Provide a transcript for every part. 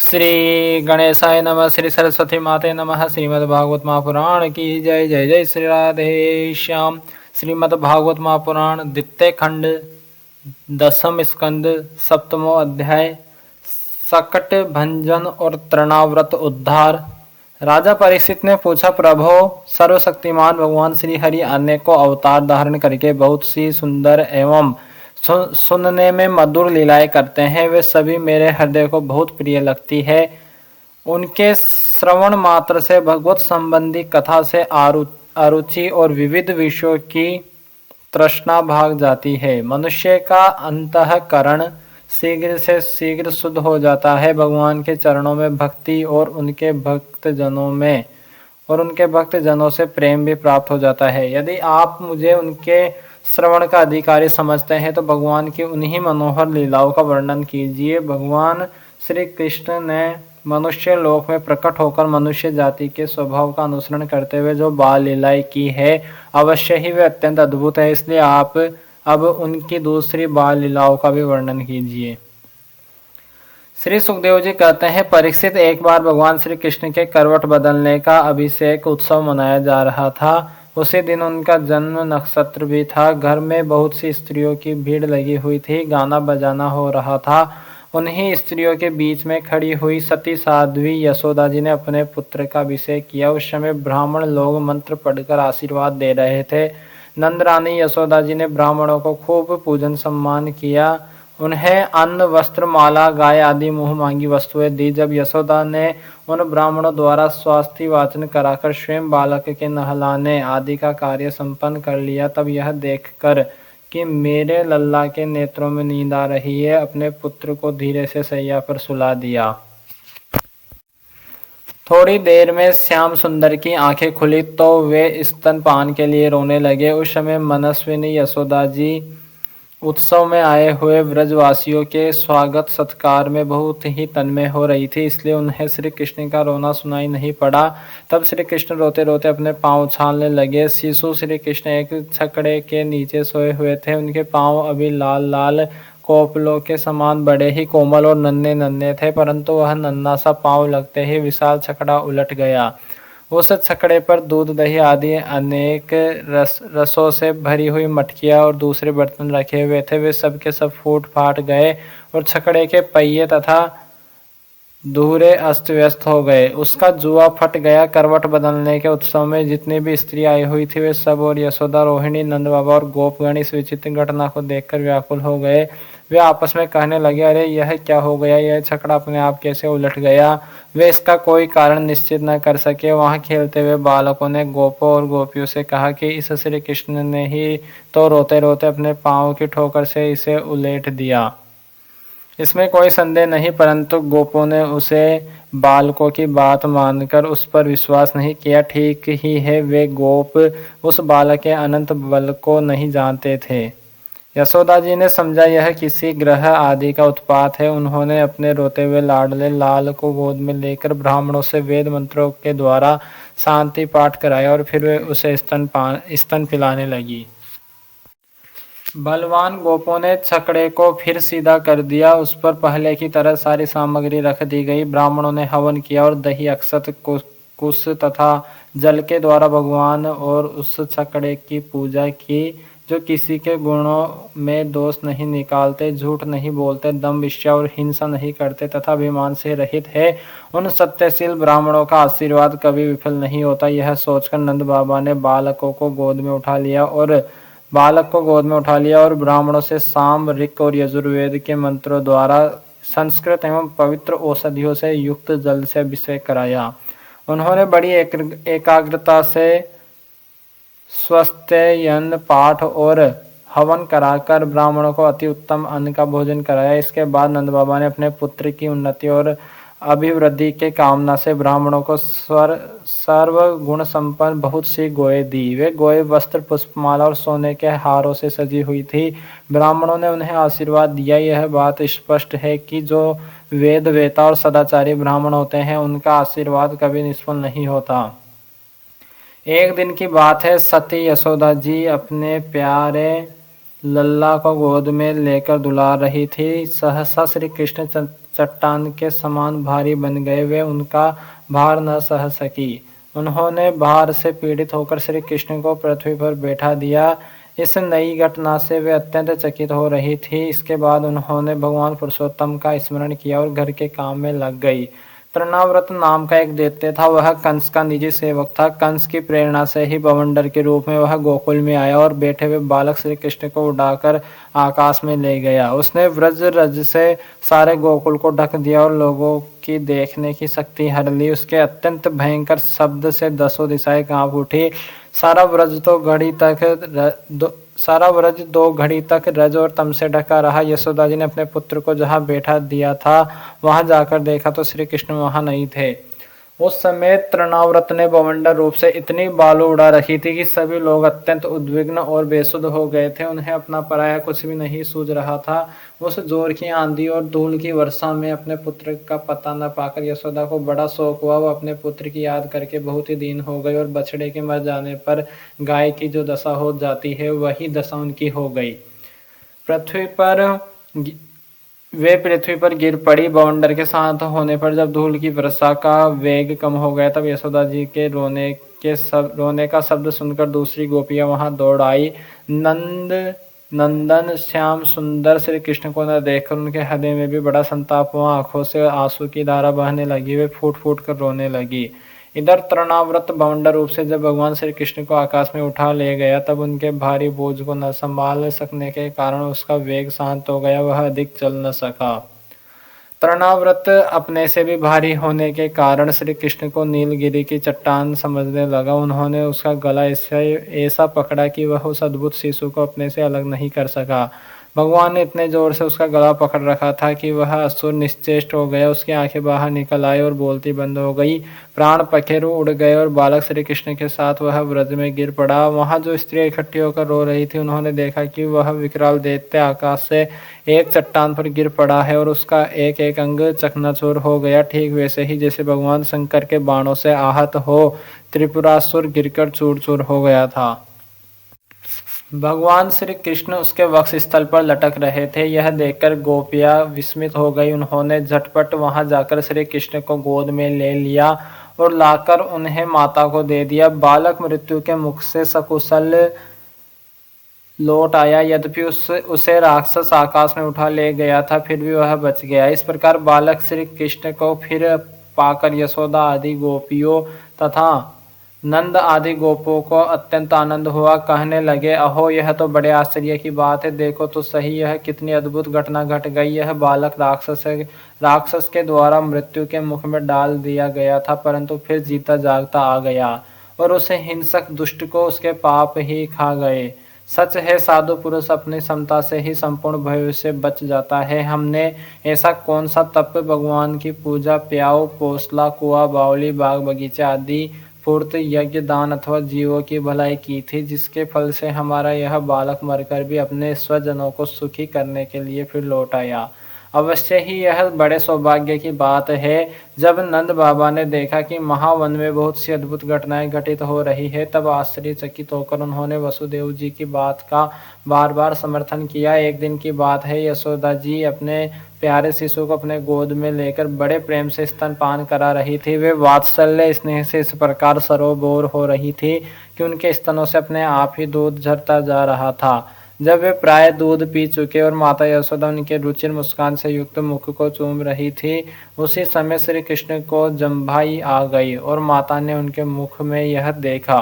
श्री गणेशाय नमः। श्री सरस्वती माते नमः। श्रीमद्भागवत महापुराण की जय। जय जय श्री राधे श्याम। श्रीमद्भागवत महापुराण द्वितीय खंड, दसम स्कंद, सप्तमो अध्याय, सकट भंजन और तृणाव्रत उद्धार। राजा परीक्षित ने पूछा, प्रभो, सर्वशक्तिमान भगवान श्री हरि अनेकों अवतार धारण करके बहुत सी सुंदर एवं सुनने में मधुर लीलाएं करते हैं। वे सभी मेरे हृदय को बहुत प्रिय लगती है। उनके श्रवण मात्र से भगवत संबंधी कथा से अरुचि और विविध विषयों की तृष्णा भाग जाती है। मनुष्य का अंतःकरण शीघ्र से शीघ्र शुद्ध हो जाता है। भगवान के चरणों में भक्ति और उनके भक्तजनों से प्रेम भी प्राप्त हो जाता है। यदि आप मुझे उनके श्रवण का अधिकारी समझते हैं तो भगवान की उन्हीं मनोहर लीलाओं का वर्णन कीजिए। भगवान श्री कृष्ण ने मनुष्य लोक में प्रकट होकर मनुष्य जाति के स्वभाव का अनुसरण करते हुए जो बाल लीलाएं की है, अवश्य ही वे अत्यंत अद्भुत है। इसलिए आप अब उनकी दूसरी बाल लीलाओं का भी वर्णन कीजिए। श्री सुखदेव जी कहते हैं, परीक्षित, एक बार भगवान श्री कृष्ण के करवट बदलने का अभिषेक उत्सव मनाया जा रहा था। उसी दिन उनका जन्म नक्षत्र भी था। घर में बहुत सी स्त्रियों की भीड़ लगी हुई थी। गाना बजाना हो रहा था। उन्हीं स्त्रियों के बीच में खड़ी हुई सती साध्वी यशोदा जी ने अपने पुत्र का अभिषेक किया। उस समय ब्राह्मण लोग मंत्र पढ़कर आशीर्वाद दे रहे थे। नंद रानी यशोदा जी ने ब्राह्मणों को खूब पूजन सम्मान किया। उन्हें अन्न, वस्त्र, माला, गाय आदि मुँह मांगी वस्तुएं दी। जब यशोदा ने उन ब्राह्मणों द्वारा स्वास्थ्य वाचन कराकर स्वयं बालक के नहलाने आदि का कार्य संपन्न कर लिया, तब यह देखकर कि मेरे लल्ला के नेत्रों में नींद आ रही है, अपने पुत्र को धीरे से शैया पर सुला दिया। थोड़ी देर में श्याम सुंदर की आंखें खुली तो वे स्तनपान के लिए रोने लगे। उस समय मनस्विनी यशोदा जी उत्सव में आए हुए व्रजवासियों के स्वागत सत्कार में बहुत ही तन्मय हो रही थी, इसलिए उन्हें श्री कृष्ण का रोना सुनाई नहीं पड़ा। तब श्री कृष्ण रोते रोते अपने पांव उछालने लगे। शिशु श्री कृष्ण एक छकड़े के नीचे सोए हुए थे। उनके पांव अभी लाल लाल कोपलों के समान बड़े ही कोमल और नन्हे नन्हे थे, परंतु वह नन्हा सा पांव लगते ही विशाल छकड़ा उलट गया। उस छकड़े पर दूध, दही आदि अनेक रसों से भरी हुई मटकियां और दूसरे बर्तन रखे हुए थे। वे सब के सब फूट फाट गए और छकड़े के पहिए तथा धूरे अस्त व्यस्त हो गए। उसका जुआ फट गया। करवट बदलने के उत्सव में जितनी भी स्त्री आई हुई थी वे सब और यशोदा, रोहिणी, नंद बाबा और गोपगण इस विचित्र घटना को देखकर व्याकुल हो गए। वे आपस में कहने लगे, अरे यह क्या हो गया? यह छकड़ा अपने आप कैसे उलट गया? वे इसका कोई कारण निश्चित न कर सके। वहां खेलते हुए बालकों ने गोपों और गोपियों से कहा कि इस श्री कृष्ण ने ही तो रोते रोते अपने पांव की ठोकर से इसे उलेट दिया। इसमें कोई संदेह नहीं, परंतु गोपों ने उसे बालकों की बात मानकर उस पर विश्वास नहीं किया। ठीक ही है, वे गोप उस बालक के अनंत बल को नहीं जानते थे। यशोदा जी ने समझा यह किसी ग्रह आदि का उत्पात है। उन्होंने अपने रोते हुए लाडले लाल को गोद में लेकर ब्राह्मणों से वेद मंत्रों के द्वारा शांति पाठ कराया और फिर वे उसे स्तन पिलाने लगी। बलवान गोपों ने छकड़े को फिर सीधा कर दिया। उस पर पहले की तरह सारी सामग्री रख दी गई। ब्राह्मणों ने हवन किया और दही, अक्षत, कुश तथा जल के द्वारा भगवान और उस छकड़े की पूजा की, जो किसी के गुणों में दोष नहीं निकालते, झूठ नहीं बोलते, दम, विष्या और हिंसा नहीं करते तथा अभिमान से रहित है। उन सत्यशील ब्राह्मणों का आशीर्वाद कभी विफल नहीं होता। यह सोचकर नंद बाबा ने बालक को गोद में उठा लिया और ब्राह्मणों से साम, ऋक और यजुर्वेद के मंत्रों द्वारा संस्कृत एवं पवित्र औषधियों से युक्त जल से अभिषेक कराया। उन्होंने बड़ी एकाग्रता से स्वस्त्ययन पाठ और हवन कराकर ब्राह्मणों को अति उत्तम अन्न का भोजन कराया। इसके बाद नंद बाबा ने अपने पुत्र की उन्नति और अभिवृद्धि के कामना से ब्राह्मणों को सर्व गुण संपन्न बहुत सी गोएं दी। वे गोएं वस्त्र, पुष्पमाला और सोने के हारों से सजी हुई थी। ब्राह्मणों ने उन्हें आशीर्वाद दिया। यह बात स्पष्ट है कि जो वेद वेता और सदाचारी ब्राह्मण होते हैं उनका आशीर्वाद कभी निष्फल नहीं होता। एक दिन की बात है, सती यशोदा जी अपने प्यारे लल्ला को गोद में लेकर दुलार रही थी। सहसा श्री कृष्ण चट्टान के समान भारी बन गए, वे उनका भार न सह सकी। उन्होंने भार से पीड़ित होकर श्री कृष्ण को पृथ्वी पर बैठा दिया। इस नई घटना से वे अत्यंत चकित हो रही थी। इसके बाद उन्होंने भगवान पुरुषोत्तम का स्मरण किया और घर के काम में लग गई। तृणाव्रत नाम का एक दैत्य था, वह कंस का निजी सेवक था। कंस की प्रेरणा से ही बवंडर के रूप में वह गोकुल में आया और बैठे हुए बालक श्री कृष्ण को उड़ाकर आकाश में ले गया। उसने व्रज रज से सारे गोकुल को ढक दिया और लोगों की देखने की शक्ति हर ली। उसके अत्यंत भयंकर शब्द से दसों दिशाएं कांप उठी। सारा व्रज दो घड़ी तक रज और तम से ढका रहा। यशोदा जी ने अपने पुत्र को जहाँ बैठा दिया था वहां जाकर देखा तो श्री कृष्ण वहां नहीं थे। उस समय तृणाव्रत ने बवंडर रूप से इतनी बालू उड़ा रखी थी कि सभी लोग अत्यंत उद्विग्न और बेसुध हो गए थे। उन्हें अपना पराया कुछ भी नहीं सूझ रहा था। उस जोर की आंधी और धूल की वर्षा में अपने पुत्र का पता न पाकर यशोदा को बड़ा शोक हुआ। वो अपने पुत्र की याद करके बहुत ही दीन हो गई और बछड़े के मर जाने पर गाय की जो दशा हो जाती है वही दशा उनकी हो गई। पृथ्वी पर गिर पड़ी। बवंडर के शांत होने पर जब धूल की वर्षा का वेग कम हो गया तब यशोदा जी के रोने का शब्द सुनकर दूसरी गोपियां वहां दौड़ आई। नंदन श्याम सुंदर श्री कृष्ण को न देखकर उनके हृदय में भी बड़ा संताप हुआ। आंखों से आंसू की धारा बहने लगी, वे फूट फूट कर रोने लगी। इधर तृणाव्रत बवंडर रूप से जब भगवान श्री कृष्ण को आकाश में उठा ले गया तब उनके भारी बोझ को न संभाल सकने के कारण उसका वेग शांत हो गया, वह अधिक चल न सका। तृणाव्रत अपने से भी भारी होने के कारण श्री कृष्ण को नीलगिरी की चट्टान समझने लगा। उन्होंने उसका गला ऐसा पकड़ा कि वह उस अद्भुत शिशु को अपने से अलग नहीं कर सका। भगवान ने इतने जोर से उसका गला पकड़ रखा था कि वह असुर निश्चेष्ट हो गया। उसकी आंखें बाहर निकल आई और बोलती बंद हो गई। प्राण पखेरु उड़ गए और बालक श्री कृष्ण के साथ वह व्रज में गिर पड़ा। वहां जो स्त्रियां इकट्ठी होकर रो रही थी उन्होंने देखा कि वह विकराल दैत्य आकाश से एक चट्टान पर गिर पड़ा है और उसका एक एक अंग चकनाचूर हो गया, ठीक वैसे ही जैसे भगवान शंकर के बाणों से आहत हो त्रिपुरासुर गिरकर चूर चूर हो गया था। भगवान श्री कृष्ण उसके वक्ष स्थल पर लटक रहे थे। यह देखकर गोपियां विस्मित हो गई। उन्होंने झटपट वहां जाकर श्री कृष्ण को गोद में ले लिया और लाकर उन्हें माता को दे दिया। बालक मृत्यु के मुख से सकुशल लौट आया। यद्यपि उसे राक्षस आकाश में उठा ले गया था फिर भी वह बच गया। इस प्रकार बालक श्री कृष्ण को फिर पाकर यशोदा आदि गोपियों तथा नंद आदि गोपों को अत्यंत आनंद हुआ। कहने लगे, अहो यह तो बड़े आश्चर्य की बात है। देखो तो सही यह कितनी अद्भुत घटना घट गई। यह बालक राक्षस के द्वारा मृत्यु के मुख में डाल दिया गया था परंतु फिर जीता जागता आ गया और उसे हिंसक दुष्ट को उसके पाप ही खा गए। सच है, साधु पुरुष अपनी समता से ही संपूर्ण भय से बच जाता है। हमने ऐसा कौन सा तप, भगवान की पूजा, प्याऊ, पोसला, कुआ, बावली, बाग बगीचे आदि पूर्त यज्ञ, दान अथवा जीवों की भलाई की थी जिसके फल से हमारा यह बालक मरकर भी अपने स्वजनों को सुखी करने के लिए फिर लौट आया। अवश्य ही यह बड़े सौभाग्य की बात है। जब नंद बाबा ने देखा कि महावन में बहुत सी अद्भुत घटनाएं घटित हो रही है तब आश्चर्यचकित होकर उन्होंने वसुदेव जी की बात का बार बार समर्थन किया। एक दिन की बात है, यशोदा जी अपने प्यारे शिशु को अपने गोद में लेकर बड़े प्रेम से स्तनपान करा रही थी। वे वात्सल्य स्नेह से इस प्रकार सरोबोर हो रही थी कि उनके स्तनों से अपने आप ही दूध झरता जा रहा था। जब वे प्राय दूध पी चुके और माता यशोदा उनके रुचिर मुस्कान से युक्त मुख को चूम रही थी उसी समय श्री कृष्ण को जम्भाई आ गई और माता ने उनके मुख में यह देखा।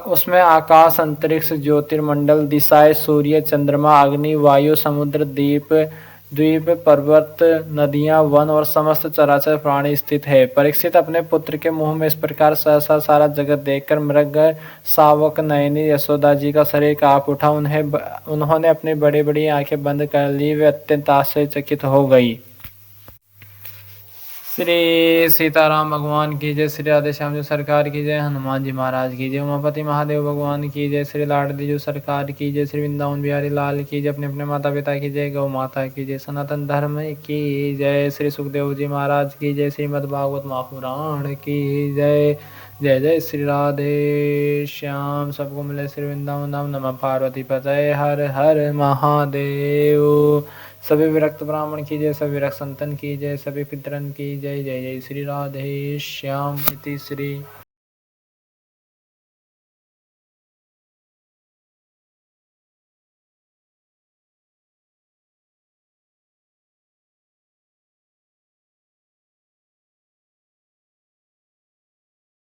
उसमें आकाश, अंतरिक्ष, ज्योतिर्मंडल, दिशाएं, सूर्य, चंद्रमा, अग्नि, वायु, समुद्र, द्वीप, पर्वत, नदियां, वन और समस्त चराचर प्राणी स्थित है। परीक्षित अपने पुत्र के मुंह में इस प्रकार सहसा सारा जगत देखकर मृग सावक नयनी यशोदा जी का शरीर कांप उठा। उन्होंने अपनी बड़ी बड़ी आंखें बंद कर ली। वे अत्यंत आश्चर्यचकित हो गई। श्री सीताराम भगवान की जय, श्री राधे श्याम जी सरकार की जय, हनुमान जी महाराज की जय, उमापति महादेव भगवान की जय, श्री लाडली जी सरकार की जय, श्री वृंदावन बिहारी लाल की जय, अपने अपने माता पिता की जय, गौ माता की जय, सनातन धर्म की जय, श्री सुखदेव जी महाराज की जय, श्रीमद् भागवत महापुराण की जय। जय जय श्री राधे श्याम, सबको मिले श्री वृंदावन धाम। नमः पार्वती पतये, हर हर महादेव। सभी विरक्त ब्राह्मण की जय, सभी विरक्त संतन की जय, सभी पितरन की जय। जय जय श्री राधे श्याम इति श्री